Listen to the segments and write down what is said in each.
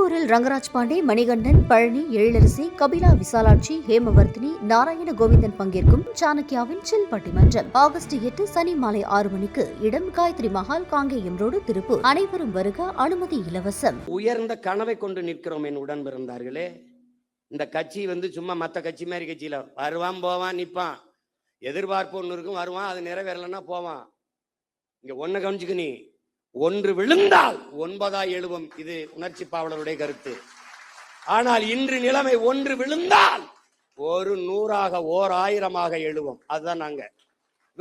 திருப்பூரில் ரங்கராஜ் பாண்டே, மணிகண்டன், பழனி, எழிலரசி, கபிலா விசாலாட்சி, ஹேமவர்த்தினி, நாராயண கோவிந்தன் பங்கேற்கும் சாணக்கியாவின் சில் பட்டிமன்றம் ஆகஸ்ட் 8 சனி மாலை 6 மணிக்கு. இடம் காயத்ரி மஹால், காங்கேயம் ரோடு, திருப்பூர். அனைவரும் வருக. அனுமதி இலவசம். உயர்ந்த கனவை கொண்டு நிற்கிறோம் என் உடன் பிறந்தார்களே. இந்த கட்சி சும்மா மற்ற கட்சி மாதிரி கட்சியில வருவான் போவான் நிற்பான், எதிர்பார்ப்பு ஒன்று இருக்கும், வருவான், அது நிறைவேறலன்னா போவான். இங்க ஒன்ன கவனிச்சுக்க, நீ ஒன்று விழுந்தால் 9 எழுவும். இது உணர்ச்சி பாவலருடைய கருத்து. ஆனால் இன்று நிலைமை ஒன்று விழுந்தால் ஒரு 100ஆக 1000ஆக எழுவும். அதுதான் நாங்க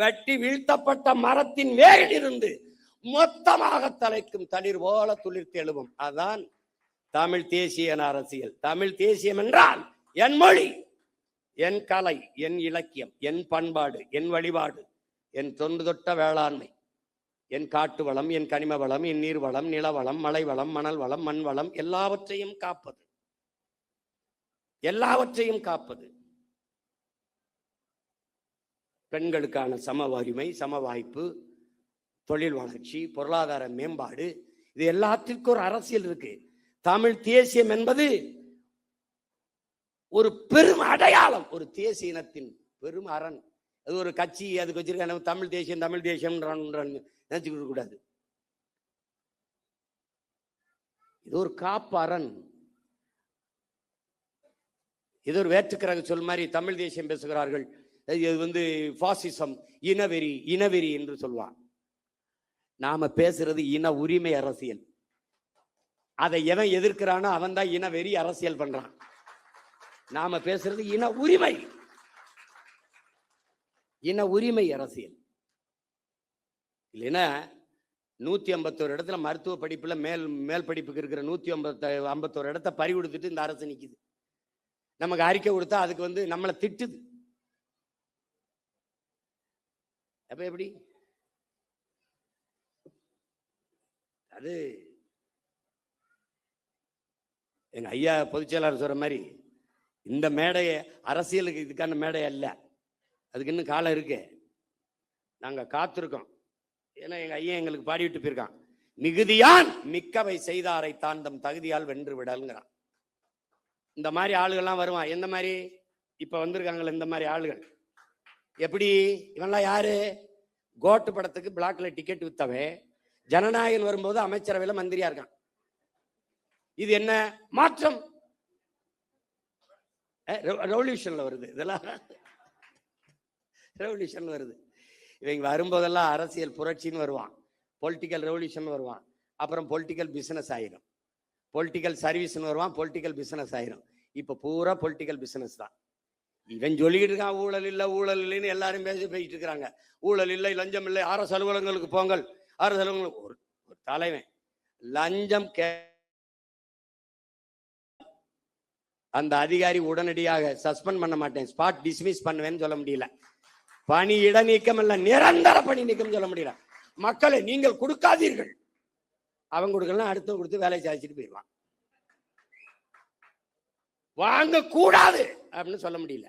வெட்டி வீழ்த்தப்பட்ட மரத்தின் வேரிலிருந்து மொத்தமாக தலைக்கும் தளிர் போல துளிர்த்து எழுவும். அதுதான் தமிழ் தேசிய அரசியல். தமிழ் தேசியம் என்றால் என் மொழி, என் கலை, என் இலக்கியம், என் பண்பாடு, என் வழிபாடு, என் தொன்று தொட்ட வேளாண்மை, என் காட்டு வளம், என் கனிம வளம், என் நீர் வளம், நிலவளம், மலை வளம், மணல் வளம், மண் வளம், எல்லாவற்றையும் காப்பது, எல்லாவற்றையும் காப்பது. பெண்களுக்கான சம உரிமை, சம வாய்ப்பு, தொழில் வளர்ச்சி, பொருளாதார மேம்பாடு, இது எல்லாத்திற்கும் ஒரு அரசியல் இருக்கு. தமிழ் தேசியம் என்பது ஒரு பெரும் அடையாளம், ஒரு தேசிய இனத்தின் பெரும் அரண். அது ஒரு கட்சி அதுக்கு வச்சிருக்க தமிழ் தேசியம் தமிழ் தேசியம் நினைச்சுக்க கூடாது. இது ஒரு காப்பு அரண். இது ஒரு வேற்றுக்கிரக சொல் மாதிரி தமிழ் தேசியம் பேசுகிறார்கள். இது பாசிசம், இனவெறி, இனவெறி என்று சொல்வான். நாம பேசுறது இன உரிமை அரசியல். அதை எவன் எதிர்க்கிறானோ அவன் தான் இனவெறி அரசியல் பண்றான். நாம பேசுறது இன உரிமை, இன உரிமை அரசியல். இல்லைன்னா 151 இடத்துல மருத்துவ படிப்புல மேல் படிப்புக்கு இருக்கிற 151 இடத்த பறி கொடுத்துட்டு இந்த அரசு நிக்குது. நமக்கு அறிக்கை கொடுத்தா அதுக்கு நம்மளை திட்டுது. அப்ப எப்படி? அது எங்க ஐயா பொதுச் செயலாளர் சொல்ற மாதிரி இந்த மேடைய அரசியலுக்கு இதுக்கான மேடை அல்ல. அதுக்கு இன்னும் காலம் இருக்கு. நாங்க காத்திருக்கோம். ஏன்னா எங்க ஐயா எங்களுக்கு பாடிவிட்டு போயிருக்கான், மிகுதியான் மிக்கவை செய்தாரை தாண்டம் தகுதியால் வென்று விடல்ங்கிறான். இந்த மாதிரி ஆளுகள்லாம் வருவான். எந்த மாதிரி இப்ப வந்திருக்காங்களே இந்த மாதிரி ஆளுகள். எப்படி? இவன்லாம் யாரு? கோட்டு படத்துக்கு பிளாக்ல டிக்கெட் வித்தவன் ஜனநாயகன் வரும்போது அமைச்சரவையில மந்திரியா இருக்கான். இது என்ன மாற்றம்? ரெவல்யூஷன்ல வருது. இதெல்லாம் ரெவல்யூஷன்ல வருது. இவங்க வரும்போதெல்லாம் அரசியல் புரட்சின்னு வருவான், பொலிட்டிக்கல் ரெவல்யூஷன் வருவான், அப்புறம் பொலிட்டிக்கல் பிசினஸ் ஆயிரும், பொலிட்டிக்கல் சர்வீஸ்ன்னு வருவான், பொலிட்டிக்கல் பிசினஸ் ஆயிரும். இப்ப பூரா பொலிட்டிக்கல் பிசினஸ் தான். இவன் சொல்லிக்கிட்டு இருக்கான் ஊழல் இல்லை ஊழல் இல்லைன்னு எல்லாரும் பேசிட்டு இருக்கிறாங்க. ஊழல் இல்லை, லஞ்சம் இல்லை, அரசு அலுவலகங்களுக்கு போங்கள். அரசு அலுவலகங்களுக்கு ஒரு தலைவன் லஞ்சம் அந்த அதிகாரி உடனடியாக சஸ்பெண்ட் பண்ண மாட்டேன், ஸ்பாட் டிஸ்மிஸ் பண்ணுவேன்னு சொல்ல முடியல. பணி இடைநீக்கம் இல்ல, நிரந்தர பணி நீக்கம் சொல்ல முடியல. மக்களை நீங்கள் கொடுக்காதீர்கள், அவங்க கொடுக்கலாம், அடுத்த கொடுத்து வேலை சாதிச்சுட்டு போயிடுவான். வாங்க கூடாது அப்படின்னு சொல்ல முடியல.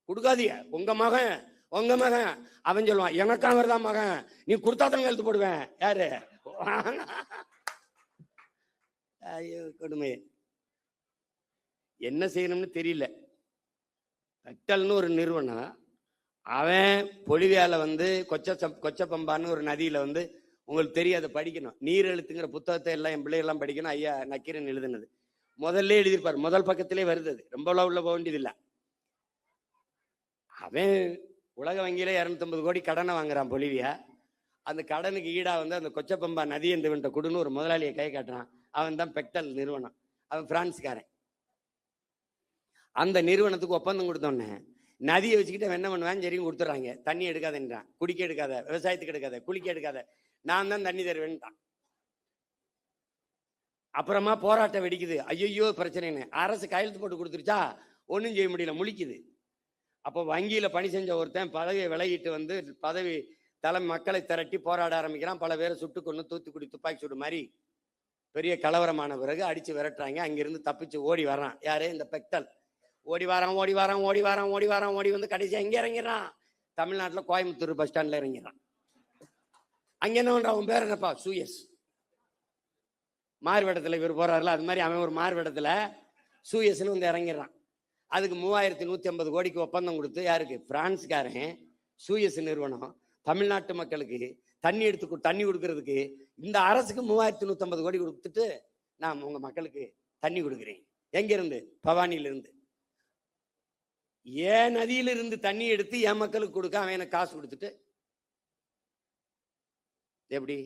கொடுக்காதீங்க, உங்க மகன் அவன் சொல்லுவான், எனக்கு அவர் தான் மகன், நீ கொடுத்தாதான் எழுத்து போடுவேன். யாரு? ஐயோ கொடுமை. என்ன செய்யணும்னு தெரியல. பெக்டல்னு ஒரு நிறுவனம், அவன் பொலிவியால கொச்சப்பம்பான்னு ஒரு நதியில உங்களுக்கு தெரியாத படிக்கணும், நீர் எழுத்துங்கிற புத்தகத்தை எல்லாம் என் பிள்ளைகள்லாம் படிக்கணும். ஐயா நக்கீரன் எழுதுனது முதல்ல எழுதியிருப்பார், முதல் பக்கத்திலே வருது. ரொம்ப உள்ள போக வேண்டியது இல்லை. அவன் உலக வங்கியில 250 கோடி கடனை வாங்குறான் பொலிவியா. அந்த கடனுக்கு ஈடா அந்த கொச்சப்பம்பா நதி எந்த கொடுன்னு ஒரு முதலாளியை கை காட்டுறான். அவன் தான் பெக்டல் நிறுவனம். அவன் பிரான்ஸ்காரன். அந்த நிறுவனத்துக்கு ஒப்பந்தம் கொடுத்தோன்னே நதியை வச்சுக்கிட்டு என்ன பண்ணுவான், சரியும் கொடுத்துட்றாங்க. தண்ணி எடுக்காதன்றான், குடிக்க எடுக்காத, விவசாயத்துக்கு எடுக்காத, குளிக்க எடுக்காத, நான் தான் தண்ணி தருவேன்ட்டான். அப்புறமா போராட்டம் வெடிக்குது. ஐயோ பிரச்சனைன்னு அரசு கையெழுத்து போட்டு கொடுத்துருச்சா, ஒன்றும் செய்ய முடியல, முழிக்குது. அப்போ வங்கியில பணி செஞ்ச ஒருத்தன் பதவியை விலகிட்டு பதவி மக்களை திரட்டி போராட ஆரம்பிக்கிறான். பல பேரை சுட்டு கொண்டு தூத்துக்குடி துப்பாக்கி சூடு மாதிரி பெரிய கலவரமான பிறகு அடிச்சு விரட்டுறாங்க. அங்கிருந்து தப்பிச்சு ஓடி வர்றான். யாரு? இந்த பெக்டல். ஓடி வந்து கடைசியா எங்க இறங்கிறான்? தமிழ்நாட்டுல கோயம்புத்தூர் பஸ் ஸ்டாண்ட்ல இறங்கிறான். அங்க என்ன பண்றான்? அவன் பேர் என்னப்பா? சூயஸ். மார்வேடத்துல இவர் போறாருல, அது மாதிரி அவன் ஒரு மார்வேடத்துல சூயஸ்ன்னு வந்து இறங்கிடுறான். அதுக்கு 3150 கோடிக்கு ஒப்பந்தம் கொடுத்து, யாருக்கு? பிரான்ஸ்காரன் சூயஸ் நிறுவனம் தமிழ்நாட்டு மக்களுக்கு தண்ணி கொடுக்கறதுக்கு இந்த அரசுக்கு 3150 கோடி கொடுத்துட்டு, நான் உங்க மக்களுக்கு தண்ணி கொடுக்குறேன். எங்கிருந்து? பவானியிலிருந்து. ஏன் நதியிலிருந்து தண்ணி எடுத்து என் மக்களுக்கு கொடுக்க அவன் எனக்கு காசு கொடுத்துட்டு எப்படி?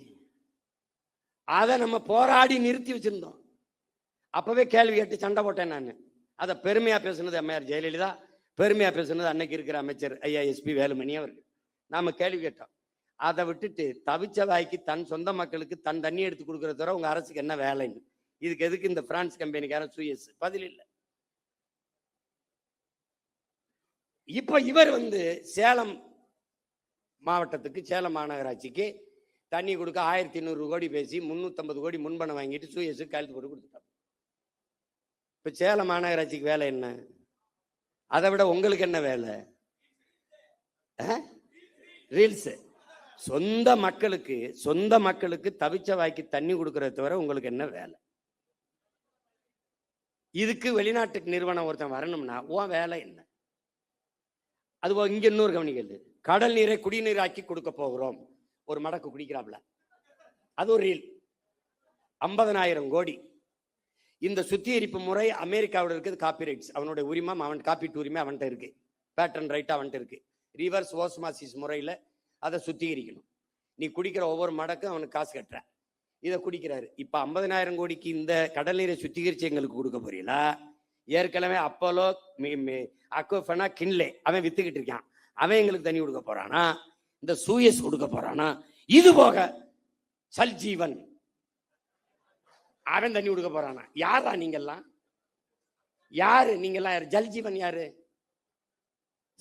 அதை நம்ம போராடி நிறுத்தி வச்சிருந்தோம். அப்பவே கேள்வி கேட்டு சண்டை போட்டேன் நான். அதை பெருமையா பேசுனது அம்மையார் ஜெயலலிதா, பெருமையா பேசுனது அன்னைக்கு இருக்கிற அமைச்சர் ஐயா எஸ்பி வேலுமணி அவர்கள். நாம கேள்வி கேட்டோம். அதை விட்டுட்டு தவிச்ச வாய்க்கு தன் சொந்த மக்களுக்கு தன் தண்ணி எடுத்து கொடுக்கறத தவிர உங்க அரசுக்கு என்ன வேலைன்னு, இதுக்கு எதுக்கு இந்த பிரான்ஸ் கம்பெனிக்காரன் சூயஸ்? பதில் இல்லை. இப்ப இவர் வந்து சேலம் மாவட்டத்துக்கு, சேலம் மாநகராட்சிக்கு தண்ணி கொடுக்க 1200 கோடி பேசி 350 கோடி முன்பணம் வாங்கிட்டு சூயஸு கையெழுத்து போட்டு கொடுத்துட்டாங்க. இப்ப சேலம் மாநகராட்சிக்கு வேலை என்ன? அதை விட உங்களுக்கு என்ன வேலை? ரீல்ஸ். சொந்த மக்களுக்கு தவிச்ச வாய்க்கு தண்ணி கொடுக்கறத தவிர உங்களுக்கு என்ன வேலை? இதுக்கு வெளிநாட்டுக்கு நிறுவனம் ஒருத்தன் வரணும்னா உன் வேலை என்ன? அதுபோக இங்க இன்னொரு கவனிக்கிறது, கடல் நீரை குடிநீராக்கி கொடுக்க போகிறோம். ஒரு மடக்கு குடிக்கிறாப்ல, அது ஒரு ரீல். 50,000 கோடி. இந்த சுத்திகரிப்பு முறை அமெரிக்காவோட இருக்குது. காப்பிரைட்ஸ் அவனுடைய உரிமம், அவன் காப்பீட்டு உரிமை அவன்கிட்ட இருக்கு. பேட்டன் ரைட் அவன்கிட்ட இருக்கு. ரிவர்ஸ் ஓஸ்மாசிஸ் முறையில் அதை சுத்திகரிக்கணும். நீ குடிக்கிற ஒவ்வொரு மடக்கும் அவனுக்கு காசு கட்டுற, இதை குடிக்கிறாரு. இப்ப 50,000 கோடிக்கு இந்த கடல் நீரை சுத்திகரிச்சு எங்களுக்கு கொடுக்க போறீங்களா? ஏற்கனவே அப்போலோ அக்வஃபனா கின்லே அவன் வித்துக்கிட்டு இருக்கான், அவன் எங்களுக்கு தண்ணி கொடுக்க போறானா? இந்த சூயஸ் கொடுக்க போறானா? இது போக சல்ஜீவன் அவன் தண்ணி கொடுக்க போறானா? யாரா நீங்கெல்லாம்? யாரு நீங்கெல்லாம்? யாரு? ஜல்ஜீவன் யாரு?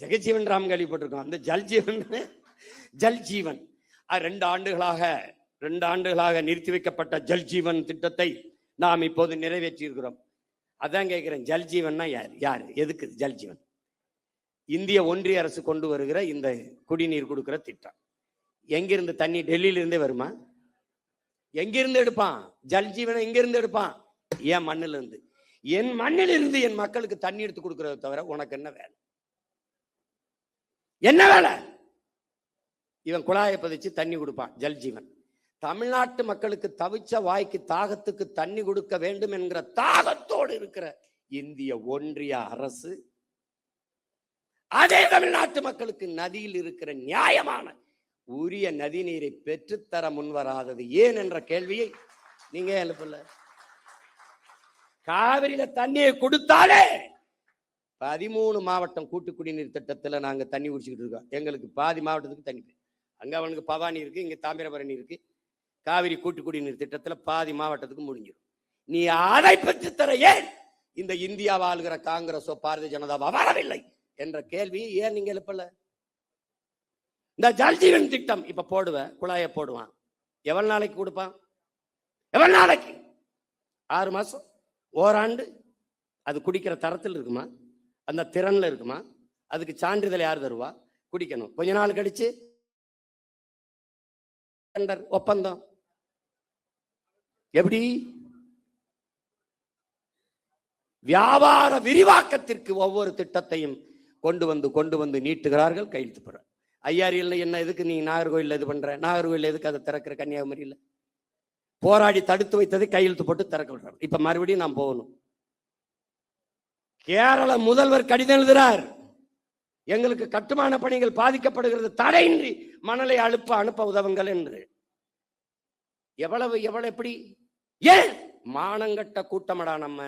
ஜெகஜீவன் ராம் கேள்விப்பட்டிருக்கோம். அந்த ஜல்ஜீவன் 2 ஆண்டுகளாக நிறுத்தி வைக்கப்பட்ட ஜல்ஜீவன் திட்டத்தை நாம் இப்போது நிறைவேற்றி இருக்கிறோம். அதான் கேட்கிறேன், ஜல்ஜீவன்னா யாரு? எதுக்கு ஜல்ஜீவன்? இந்திய ஒன்றிய அரசு கொண்டு வருகிற இந்த குடிநீர் கொடுக்கிற திட்டம். எங்கிருந்து தண்ணி? டெல்லியில இருந்தே வருமா? எங்கிருந்து எடுப்பான்? ஜல்ஜீவனை எங்கிருந்து எடுப்பான்? என் மண்ணில இருந்து. என் மண்ணில் இருந்து என் மக்களுக்கு தண்ணி எடுத்து கொடுக்கறத தவிர உனக்கு என்ன வேலை? என்ன வேலை? இவன் குழாயை பதிச்சு தண்ணி கொடுப்பான், ஜல்ஜீவன். தமிழ்நாட்டு மக்களுக்கு தவிச்ச வாய்க்கு தாகத்துக்கு தண்ணி கொடுக்க வேண்டும் என்கிற தாகத்தோடு இருக்கிற இந்திய ஒன்றிய அரசு அதே தமிழ்நாட்டு மக்களுக்கு நதியில் இருக்கிற நியாயமான உரிய நதி நீரை பெற்றுத்தர முன்வராதது ஏன் என்ற கேள்வியை நீங்க எழுப்பல. காவிரியில தண்ணியை கொடுத்தாலே 13 மாவட்டம் கூட்டு குடிநீர் திட்டத்துல நாங்க தண்ணி குடிச்சுக்கிட்டு இருக்கோம். எங்களுக்கு பாதி மாவட்டத்துக்கு தண்ணி, அங்க அவனுக்கு பவானி இருக்கு, இங்க தாமிரபரணி இருக்கு. காவிரி கூட்டு குடிநீர் திட்டத்துல பாதி மாவட்டத்துக்கு முடிஞ்சிடும். நீ அதை பெற்று தர ஏன் இந்த இந்தியா வாழ்கிற காங்கிரஸோ பாரதிய ஜனதாவோ வரவில்லை என்ற கேள்வியை ஏன் நீங்க எழுப்பல? இந்த ஜல்ஜீவன் திட்டம் இப்ப போடுவேன், குழாய போடுவான், எவ்வளவு நாளைக்கு கொடுப்பான்? எவ்வளவு நாளைக்கு? 6 மாசம், ஓராண்டு. அது குடிக்கிற தரத்தில் இருக்குமா? அந்த திறன்ல இருக்குமா? அதுக்கு சான்றிதழ் யார் தருவா? குடிக்கணும். கொஞ்ச நாள் கழிச்சு ஒப்பந்தம். எப்படி? வியாபார விரிவாக்கத்திற்கு ஒவ்வொரு திட்டத்தையும் கொண்டு வந்து நீட்டுகிறார்கள், கையெழுத்து போற. ஐயாரியில் என்ன எதுக்கு நீ நாகர்கோயில் இது பண்ற? நாகர்கோயில் எதுக்கு அதை திறக்கிற? கன்னியாகுமரியில் போராடி தடுத்து வைத்ததை கையெழுத்து போட்டு திறக்க விடுறாங்க. இப்ப மறுபடியும் நாம் போகணும். கேரள முதல்வர் கடிதம் எழுதுறார், எங்களுக்கு கட்டுமான பணிகள் பாதிக்கப்படுகிறது, தடையின்றி மணலை அனுப்ப உதவுங்கள் என்று. எவ்வளவு எப்படி? ஏன்? மானங்கட்ட கூட்டமடா நம்ம.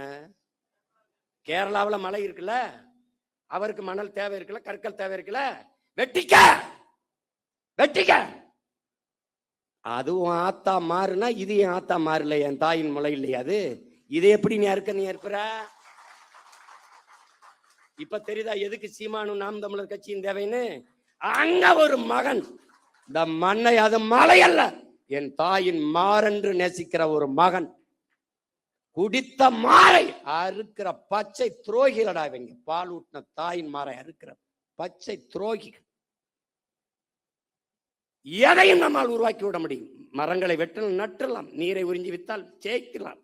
கேரளாவில் மழை இருக்குல்ல, அவருக்கு மணல் தேவை இருக்குல்ல, கற்கள் தேவை இருக்குல்ல, வெட்டிக்க. அதுவும் ஆத்தா மாறுனா இது என் ஆத்தா மாறல, என் தாயின் மழை இல்லையா அது? இதை எப்படி நீ ஏற்புற? இப்ப தெரியுதா எதுக்கு சீமானு நாம் தமிழர் கட்சியின் தேவைன்னு? அங்க ஒரு மகன் இந்த மண்ணை, அது மலை அல்ல, என் தாயின் மாறென்று நேசிக்கிற ஒரு மகன் குடித்த மாறை அறுக்கிற பச்சை துரோகிகளடா இவங்க. பால் ஊட்டின தாயின் மாறை அறுக்கிற பச்சை துரோகிகள். எதையும் நம்மால் உருவாக்கி விட முடியும். மரங்களை வெட்டலாம், நட்டுலாம், நீரை உறிஞ்சி வித்தால் ஜெயிக்கலாம்,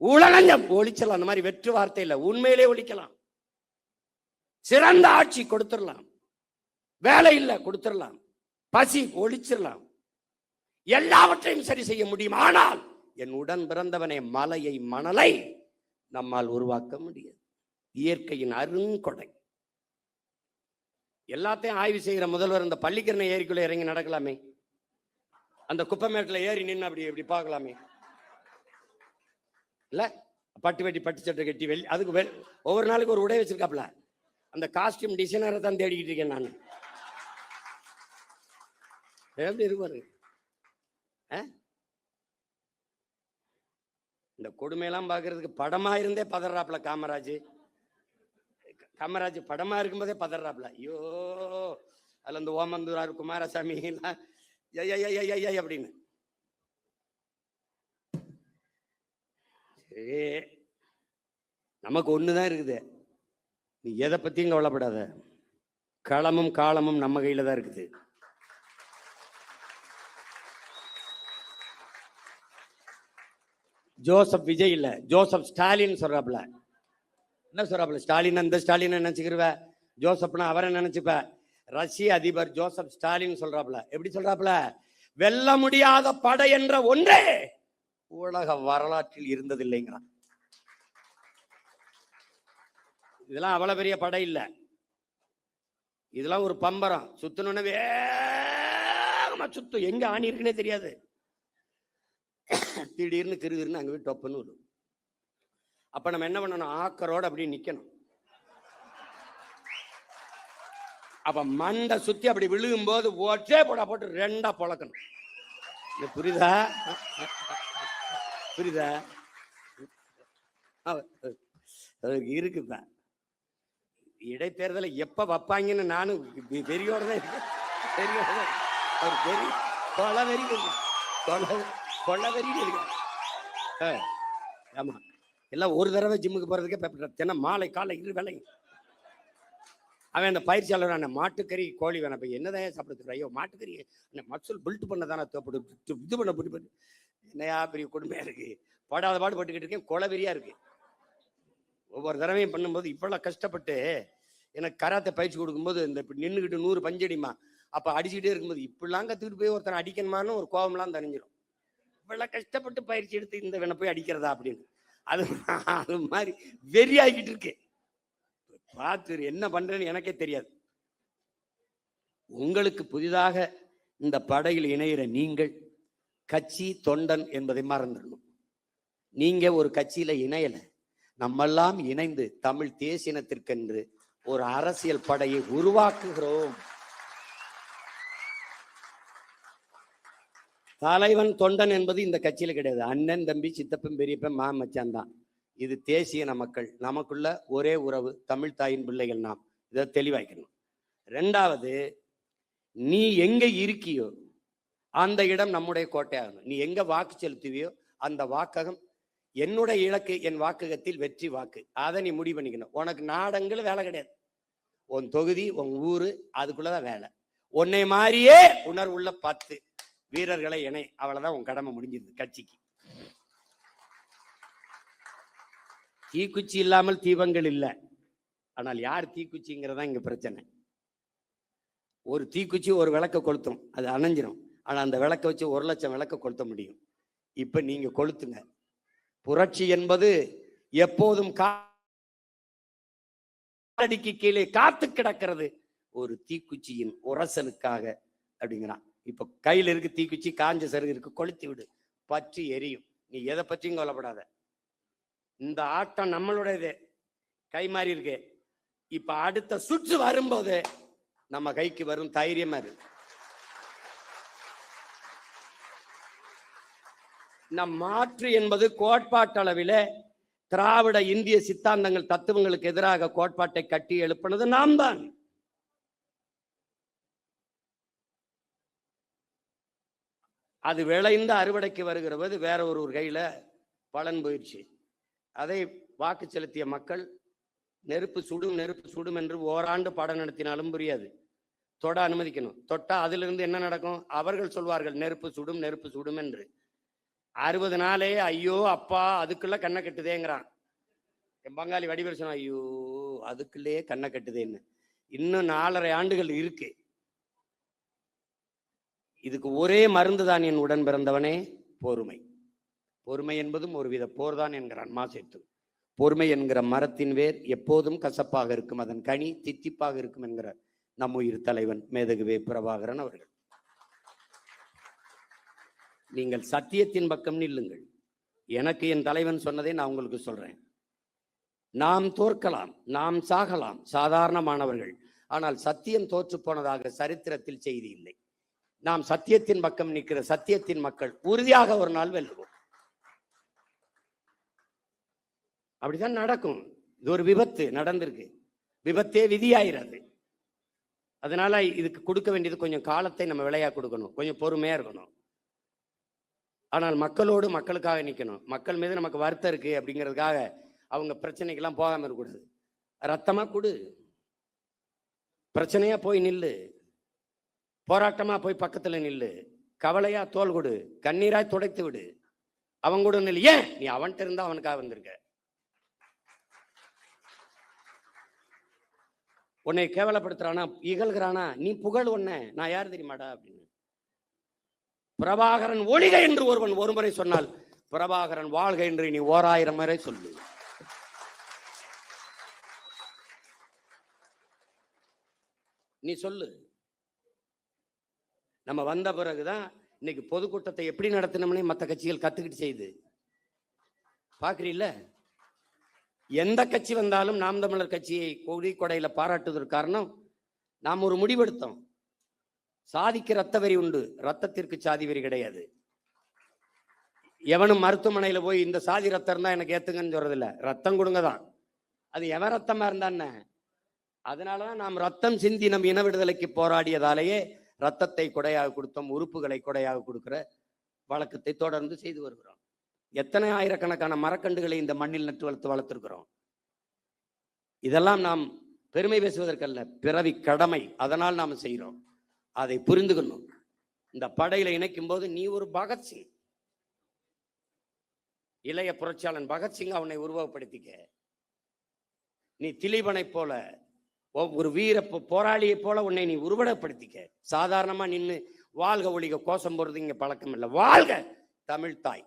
உலகம் ஒழிச்சலாம். அந்த மாதிரி வெற்று வார்த்தை இல்லை, உண்மையிலே ஒழிக்கலாம். சிறந்த ஆட்சி கொடுத்துடலாம், வேலை இல்லை கொடுத்துடலாம், பசி ஒழிச்சிடலாம், எல்லாவற்றையும் சரி செய்ய முடியும். ஆனால் என் உடன் பிறந்தவனே, மலையை மணலை நம்மால் உருவாக்க முடியாது. இயற்கையின் அருங்கொடை. எல்லாத்தையும் ஆய்வு செய்கிற முதல்வர் இந்த பள்ளிக்கரணை ஏரிக்குள்ள இறங்கி நடக்கலாமே, அந்த குப்பைமேட்டில் ஏறி நின்று அப்படி இப்படி பார்க்கலாமே இல்ல? பட்டு வெட்டி பட்டு சட்டை கட்டி வெளி அதுக்கு ஒவ்வொரு நாளைக்கு ஒரு உடை வச்சிருக்காப்ல. அந்த காஸ்டியூம் டிசைனரை தான் தேடிக்கிட்டு இருக்கேன் நான். எப்படி இருப்பாரு? இந்த கொடுமையெல்லாம் பார்க்கறதுக்கு படமா இருந்தே பதறாப்ல காமராஜ். காமராஜ் படமா இருக்கும்போதே பதறாப்ல. ஐயோ, அதுல இந்த ஓமந்தூரார் குமாரசாமி எல்லாம் அப்படின்னு. நமக்கு ஒண்ணுதான் இருக்குது, நீ எதை பத்தியும் கவலைப்படாத. களமும் காலமும் நம்ம கையில தான் இருக்குது. ஜோசப் விஜய் இல்ல, ஜோசப் ஸ்டாலின் சொல்றாப்ல. என்ன சொல்றாப்ல? ஸ்டாலின் அந்த ஸ்டாலின் நினைச்சுக்கிருவ, ஜோசப்னா அவரை நினைச்சுப்ப. ரஷ்ய அதிபர் ஜோசப் ஸ்டாலின் சொல்றாப்ல. எப்படி சொல்றாப்ல? வெல்ல முடியாத படை என்ற ஒன்றே உலக வரலாற்றில் இருந்ததில்லைங்கிறான். இதெல்லாம் அவ்வளவு பெரிய படை இல்ல, இதெல்லாம் ஒரு பம்பரம். சுத்தணும்னு வேகமா சுத்தும், எங்க ஆணி இருக்குன்னே தெரியாது. திடீர்னு கிருகிருன்னு அங்கே போய் டொப்புன்னு வரும். அப்ப நம்ம என்ன பண்ணணும்? ஆக்கரோடு அப்படி நிக்கணும். அப்ப மண்டை சுத்தி அப்படி விழுகும் போது ஒற்றே போட்டு ரெண்டா பொழக்கணும். புரியுதா? புரியுதா? இருக்குப்ப இடைத்தேர்தலை எப்ப வைப்பாங்கன்னு நானும் வெறியோட தான் இருக்கேன். அவர் வெறி கொலை வெறி கொள்ள வெறி இருக்கு. ஆமா, எல்லாம் ஒரு தடவை ஜிம்முக்கு போறதுக்கே தினம் மாலை காலை இரு வேலை. அவன் அந்த பயிற்சியாளர் மாட்டுக்கறி கோழி வேணாம், இப்போ என்னதான் சாப்பிடுறது? ஐயோ மாட்டுக்கறி மசூல் பில்ட் பண்ண தானே தேவைப்படும், இது பண்ண பிடி பண்ணி என்னையா பெரிய கொடுமையா இருக்கு. படாத பாடு பட்டுக்கிட்டு இருக்கேன், கொலவெறியா இருக்கு. ஒவ்வொரு தடவையும் பண்ணும்போது இப்பெல்லாம் கஷ்டப்பட்டு எனக்கு கராத்தை பயிற்சி கொடுக்கும்போது இந்த நின்றுக்கிட்டு 100 பஞ்சடிமா அப்போ அடிச்சுக்கிட்டே இருக்கும்போது இப்படிலாம் கற்றுக்கிட்டு போய் ஒருத்தனை அடிக்கணுமான்னு ஒரு கோபம்லாம் தெரிஞ்சிடும். இப்பெல்லாம் கஷ்டப்பட்டு பயிற்சி எடுத்து இந்த வேணை போய் அடிக்கிறதா அப்படின்னு அது மாதிரி வெறியாகிட்டு இருக்கு. பார்த்து என்ன பண்றேன்னு எனக்கே தெரியாது. உங்களுக்கு புதிதாக இந்த படையில் இணைகிற நீங்கள் கட்சி தொண்டன் என்பதை மறந்துடணும். நீங்க ஒரு கட்சியில இணையல, நம்மெல்லாம் இணைந்து தமிழ் தேசியனத்திற்கென்று ஒரு அரசியல் படையை உருவாக்குகிறோம். தலைவன் தொண்டன் என்பது இந்த கட்சியில கிடையாது. அண்ணன் தம்பி சித்தப்பன் பெரியப்பன் மாமச்சான் தான். இது தேசிய மக்கள், நமக்குள்ள ஒரே உறவு, தமிழ் தாயின் பிள்ளைகள் நாம். இதை தெளிவாக்கணும். ரெண்டாவது, நீ எங்க இருக்கியோ அந்த இடம் நம்முடைய கோட்டையாகணும். நீ எங்க வாக்கு செலுத்துவியோ அந்த வாக்ககம் என்னுடைய இலக்கு, என் வாக்ககத்தில் வெற்றி வாக்கு. அதை நீ முடிவு பண்ணிக்கணும். உனக்கு நாடங்கள் வேலை கிடையாது. உன் தொகுதி, உன் ஊரு, அதுக்குள்ளதான் வேலை. உன்னை மாதிரியே உணர்வுள்ள 10 வீரர்களை இணை, அவ்வளவுதான் உன் கடமை முடிஞ்சிருது கட்சிக்கு. தீக்குச்சி இல்லாமல் தீபங்கள் இல்லை. ஆனால் யார் தீக்குச்சிங்கிறதா இங்க பிரச்சனை. ஒரு தீக்குச்சி ஒரு விளக்க கொளுத்தும், அது அணைஞ்சிரும். ஆனா அந்த விளக்க வச்சு 1 லட்சம் விளக்க கொளுத்த முடியும். இப்ப நீங்க கொளுத்துங்க. புரட்சி என்பது எப்போதும் காலடிக்கு கீழே காத்து கிடக்கிறது ஒரு தீக்குச்சியின் உரசலுக்காக அப்படிங்கிறான். இப்ப கையில இருக்கு தீக்குச்சி, காஞ்ச சருகு இருக்கு, கொளுத்தி விடு, பற்றி எரியும். நீ எதை பற்றியும் கவலைப்படாத. இந்த ஆட்டம் நம்மளுடையது, கை மாறி இருக்கு. இப்ப அடுத்த சுற்று வரும்போது நம்ம கைக்கு வரும் தைரியமா இருக்கு. நம் மாற்று என்பது கோட்பாட்டளவில திராவிட இந்திய சித்தாந்தங்கள் தத்துவங்களுக்கு எதிராக கோட்பாட்டை கட்டி எழுப்பினது நாம் தான். அது விளைந்து அறுவடைக்கு வருகிற போது வேற ஒரு கையில பலன் போயிடுச்சு. அதை வாக்கு செலுத்திய மக்கள் நெருப்பு சுடும் நெருப்பு சுடும் என்று ஓராண்டு பாடம் நடத்தினாலும் புரியாது. தொட அனுமதிக்கணும். தொட்டா அதிலிருந்து என்ன நடக்கும்? அவர்கள் சொல்வார்கள் நெருப்பு சுடும், நெருப்பு சுடும் என்று. 60 நாளே ஐயோ அப்பா அதுக்குள்ள கண்ணை கட்டுதேங்கிறான். என் பங்காளி வடிவேல் சொன்னா, ஐயோ அதுக்குள்ளே கண்ணை கட்டுதேன்னு. இன்னும் 4.5 ஆண்டுகள் இருக்கு. இதுக்கு ஒரே மருந்து தான் என் உடன் பிறந்தவனே, பொறுமை. பொறுமை என்பதும் ஒரு வித போர்தான் என்கிறான் மாசேத்து. பொறுமை என்கிற மரத்தின் வேர் எப்போதும் கசப்பாக இருக்கும், அதன் கனி தித்திப்பாக இருக்கும் என்கிறார் நம் உயிர் தலைவன் மேதகுவே பிரபாகரன் அவர்கள். நீங்கள் சத்தியத்தின் பக்கம் நில்லுங்கள். எனக்கு என் தலைவன் சொன்னதை நான் உங்களுக்கு சொல்றேன். நாம் தோற்கலாம், நாம் சாகலாம், சாதாரணமானவர்கள். ஆனால் சத்தியம் தோற்று போனதாக சரித்திரத்தில் செய்தி இல்லை. நாம் சத்தியத்தின் பக்கம் நிற்கிற சத்தியத்தின் மக்கள் உறுதியாக ஒரு நாள் வெல்லுவோம். அப்படிதான் நடக்கும். இது ஒரு விபத்து நடந்திருக்கு, விபத்தே விதியாயிராது. அதனால இதுக்கு கொடுக்க வேண்டியது கொஞ்சம் காலத்தை நம்ம விலையா கொடுக்கணும், கொஞ்சம் பொறுமையா இருக்கணும். ஆனால் மக்களோடு மக்களுக்காக நிற்கணும். மக்கள் மீது நமக்கு வருத்தம் இருக்கு அப்படிங்கிறதுக்காக அவங்க பிரச்சனைக்கெல்லாம் போகாம இருக்கக்கூடாது. ரத்தமா கொடு, பிரச்சனையா போய் நில்லு, போராட்டமா போய் பக்கத்துல நில்லு, கவலையா தோல் கொடு, கண்ணீராய் துடைத்து விடு, அவங்க கூட நில்லு. ஏன் நீ அவன்கிட்ட இருந்தா அவனுக்காக வந்திருக்க. உன்னை கேவலப்படுத்துறானா, இகழ்கிறானா, நீ புகழ் ஒன்ன, நான் யார் தெரியுமாடா அப்படின்னு. பிரபாகரன் ஒழிக என்று ஒருவன் ஒருமுறை சொன்னால், பிரபாகரன் வாழ்க என்று நீ 1000 முறை சொல்லு. நீ சொல்லு. நம்ம வந்த பிறகுதான் இன்னைக்கு பொதுக்கூட்டத்தை எப்படி நடத்தணும்னே மற்ற கட்சிகள் கத்துக்கிட்டு செய்யுது. பாக்குறீல்ல, எந்த கட்சி வந்தாலும் நாம் தமிழர் கட்சியை கொடி கொடையில பாராட்டுவதற்கு காரணம், நாம் ஒரு முடிவெடுத்தோம். சாதிக்கு ரத்த வரி உண்டு, ரத்தத்திற்கு சாதி வரி கிடையாது. எவனும் மருத்துவமனையில போய் இந்த சாதி ரத்தம் இருந்தா எனக்கு ஏத்துங்கன்னு சொல்றது இல்ல, ரத்தம் கொடுங்க தான். அது எவன் ரத்தமா இருந்தான்னு. அதனாலதான் நாம் ரத்தம் சிந்தி நம் இன விடுதலைக்கு போராடியதாலேயே ரத்தத்தை கொடையாக கொடுத்தோம், உறுப்புகளை கொடையாக கொடுக்கிற வழக்கத்தை தொடர்ந்து செய்து வருகிறோம். எத்தனை ஆயிரக்கணக்கான மரக்கண்டுகளை இந்த மண்ணில் நட்டு வளர்த்திருக்கிறோம். இதெல்லாம் நாம் பெருமை பேசுவதற்கல்ல, பிறவி கடமை. அதனால் நாம் செய்கிறோம். அதை புரிந்துக்கணும். இந்த படையில இணைக்கும் போது நீ ஒரு பகத்சிங், இளைய புரட்சியாளன் பகத்சிங் அவனை உருவகப்படுத்திக்க. நீ திலீபனை போல ஒரு வீர போராளியை போல உன்னை நீ உருவகப்படுத்திக்க. சாதாரணமா நின்று வாழ்க ஒழிக கோஷம் போறது இங்க பழக்கம் இல்லை. வாழ்க தமிழ் தாய்,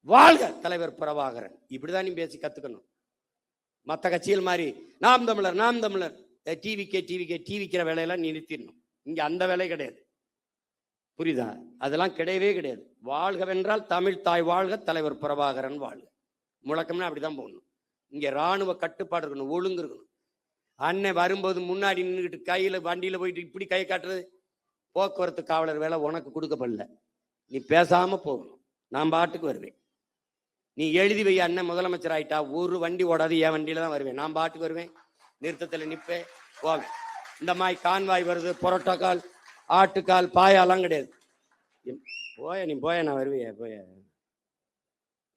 வாழ்க தலைவர் பிரபாகரன், இப்படிதான் நீ பேசி கத்துக்கணும். மற்ற கட்சிகள் மாதிரி நாம் தமிழர் நாம் தமிழர் டிவிக்கிற வேலையெல்லாம் நீ நிறுத்திடணும். இங்க அந்த வேலை கிடையாது, புரியுதா? அதெல்லாம் கிடையவே கிடையாது. வாழ்கவென்றால் தமிழ் தாய் வாழ்க, தலைவர் பிரபாகரன் வாழ்க. முழக்கம்னா அப்படிதான் போகணும். இங்க இராணுவ கட்டுப்பாடு இருக்கணும், ஒழுங்கு இருக்கணும். அண்ணன் வரும்போது முன்னாடி நின்றுக்கிட்டு கையில வண்டியில போயிட்டு இப்படி கை காட்டுறது போக்குவரத்து காவலர் வேலை உனக்கு கொடுக்கப்படல. நீ பேசாம போகணும். நான் பாட்டுக்கு வருவேன். நீ எழுதி வை, அண்ணன் முதலமைச்சர் ஆயிட்டா ஒரு வண்டி ஓடாது, என் வண்டியில தான் வருவேன். நான் பாட்டுக்கு வருவேன், நிறுத்தத்துல நிற்பேன், போவேன். இந்த மாதிரி கான்வாய் வருது, பொரோட்டாக்கால் ஆட்டுக்கால் பாயாலாம் கிடையாது. போய நீ போய, நான் வருவிய போய.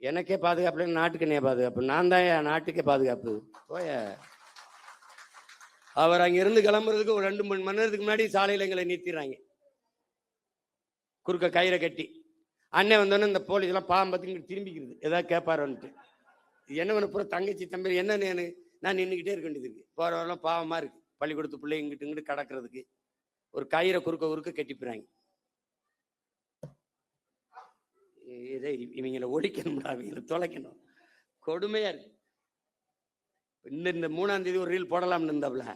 எனக்கே பாதுகாப்பு, நாட்டுக்கு நீ பாதுகாப்பு, நான் தான் என் நாட்டுக்கே பாதுகாப்பு. போய அவர் அங்கிருந்து கிளம்புறதுக்கு ஒரு 2-3 மணி நேரத்துக்கு முன்னாடி சாலையில எங்களை நிறுத்திடுறாங்க, குறுக்க கயிறை கட்டி. அண்ணன் வந்தோடனே இந்த போலீஸ் எல்லாம் பாவம் பார்த்து திரும்பிக்கிறது, ஏதாவது கேட்பாருன்ட்டு. என்ன பண்ண பூரா தங்கச்சி தம்பி என்ன நான் நின்றுக்கிட்டே இருக்க வேண்டியது இருக்கு. போறவரெல்லாம் பாவமா இருக்கு, பள்ளிக்கூடத்து பிள்ளை இங்கிட்டு இங்கிட்டு கடக்கிறதுக்கு ஒரு கயிறை குறுக்க கட்டிப்புறாங்க. இதை இவங்களை ஒழிக்கணும்டா, இவங்களை தொலைக்கணும். கொடுமையா இருக்கு. இந்த 3ஆம் தேதி ஒரு ரீல் போடலாம்னு இருந்தாப்ல,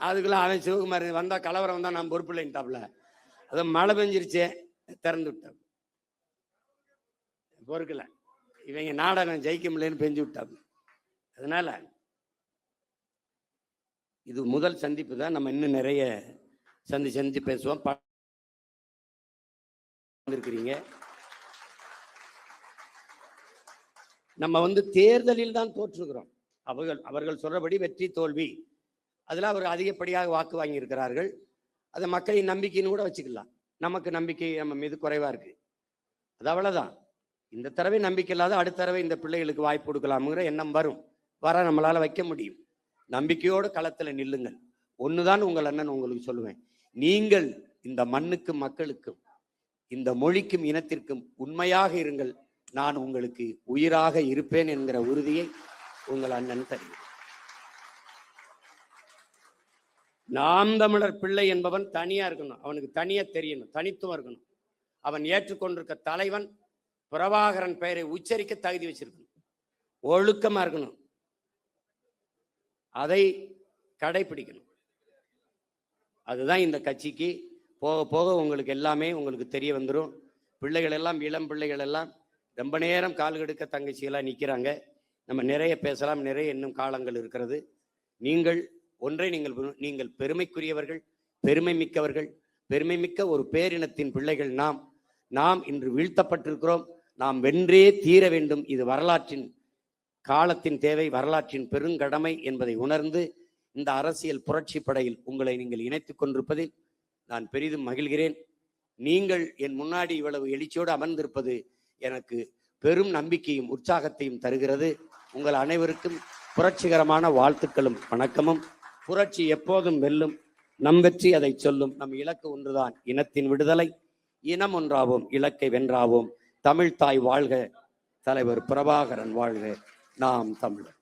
அதுக்குள்ள அவன் சிவகுமார் வந்தா கலவரம் வந்தா நான் பொறுப்பு இல்லைன்ட்டாப்ல. அதை மழை பெஞ்சிருச்சே திறந்து விட்டான், பொறுக்கல. இவங்க நாடகம் ஜெயிக்க முடியலன்னு பெஞ்சு விட்டாங்க. அதனால இது முதல் சந்திப்பு தான். நம்ம இன்னும் நிறைய சந்திச்சு பேசுவோம். இருக்கிறீங்க. நம்ம தேர்தலில் தான் தோற்றுகிறோம். அவர்கள் சொல்றபடி வெற்றி தோல்வி, அதுல அவர் அதிகப்படியாக வாக்கு வாங்கி இருக்கிறார்கள். அதை மக்களின் நம்பிக்கைன்னு கூட வச்சுக்கலாம். நமக்கு நம்பிக்கை நம்ம மீது குறைவா இருக்கு, அது அவ்வளவுதான். இந்த தடவை நம்பிக்கை இல்லாத அடுத்த தடவை இந்த பிள்ளைகளுக்கு வாய்ப்பு கொடுக்கலாம்ங்கிற எண்ணம் வர நம்மளால வைக்க முடியும். நம்பிக்கையோடு களத்துல நில்லுங்கள். ஒண்ணுதான் உங்கள் அண்ணன் உங்களுக்கு சொல்லுவேன், நீங்கள் இந்த மண்ணுக்கும் மக்களுக்கும் இந்த மொழிக்கும் இனத்திற்கும் உண்மையாக இருங்கள், நான் உங்களுக்கு உயிராக இருப்பேன் என்கிற உறுதியை உங்கள் அண்ணன் தருகிறேன். நாம் தமிழர் பிள்ளை என்பவன் தனியா இருக்கணும், அவனுக்கு தனியா தெரியணும், தனித்துவம் இருக்கணும். அவன் ஏற்றுக்கொண்டிருக்க தலைவன் பிரபாகரன் பெயரை உச்சரிக்க தகுதி வச்சிருக்கணும், ஒழுக்கமா இருக்கணும், அதை கடைபிடிக்கணும். அதுதான் இந்த கட்சிக்கு போக போக உங்களுக்கு எல்லாமே உங்களுக்கு தெரிய வந்துடும். பிள்ளைகள் எல்லாம், இளம் பிள்ளைகள் எல்லாம் ரொம்ப நேரம் கால் கெடுக்க தங்கச்சியெல்லாம் நிற்கிறாங்க. நம்ம நிறைய பேசலாம், நிறைய இன்னும் காலங்கள் இருக்கிறது. நீங்கள் ஒன்றை நீங்கள் பெருமைக்குரியவர்கள், பெருமை மிக்கவர்கள், பெருமை மிக்க ஒரு பேரினத்தின் பிள்ளைகள். நாம் இன்று வீழ்த்தப்பட்டிருக்கிறோம், நாம் வென்றே தீர வேண்டும். இது வரலாற்றின் காலத்தின் தேவை, வரலாற்றின் பெருங்கடமை என்பதை உணர்ந்து இந்த அரசியல் புரட்சி படையில் உங்களை நீங்கள் இணைத்துக் கொண்டிருப்பதில் நான் பெரிதும் மகிழ்கிறேன். நீங்கள் என் முன்னாடி இவ்வளவு எழுச்சியோடு அமர்ந்திருப்பது எனக்கு பெரும் நம்பிக்கையும் உற்சாகத்தையும் தருகிறது. உங்கள் அனைவருக்கும் புரட்சிகரமான வாழ்த்துக்களும் வணக்கமும். புரட்சி எப்போதும் வெல்லும், நம் வெற்றி அதை சொல்லும். நம் இலக்கு ஒன்றுதான், இனத்தின் விடுதலை. இனம் ஒன்றாவோம், இலக்கை வென்றாவோம். தமிழ் தாய் வாழ்க, தலைவர் பிரபாகரன் வாழ்க, நாம் தமிழர்.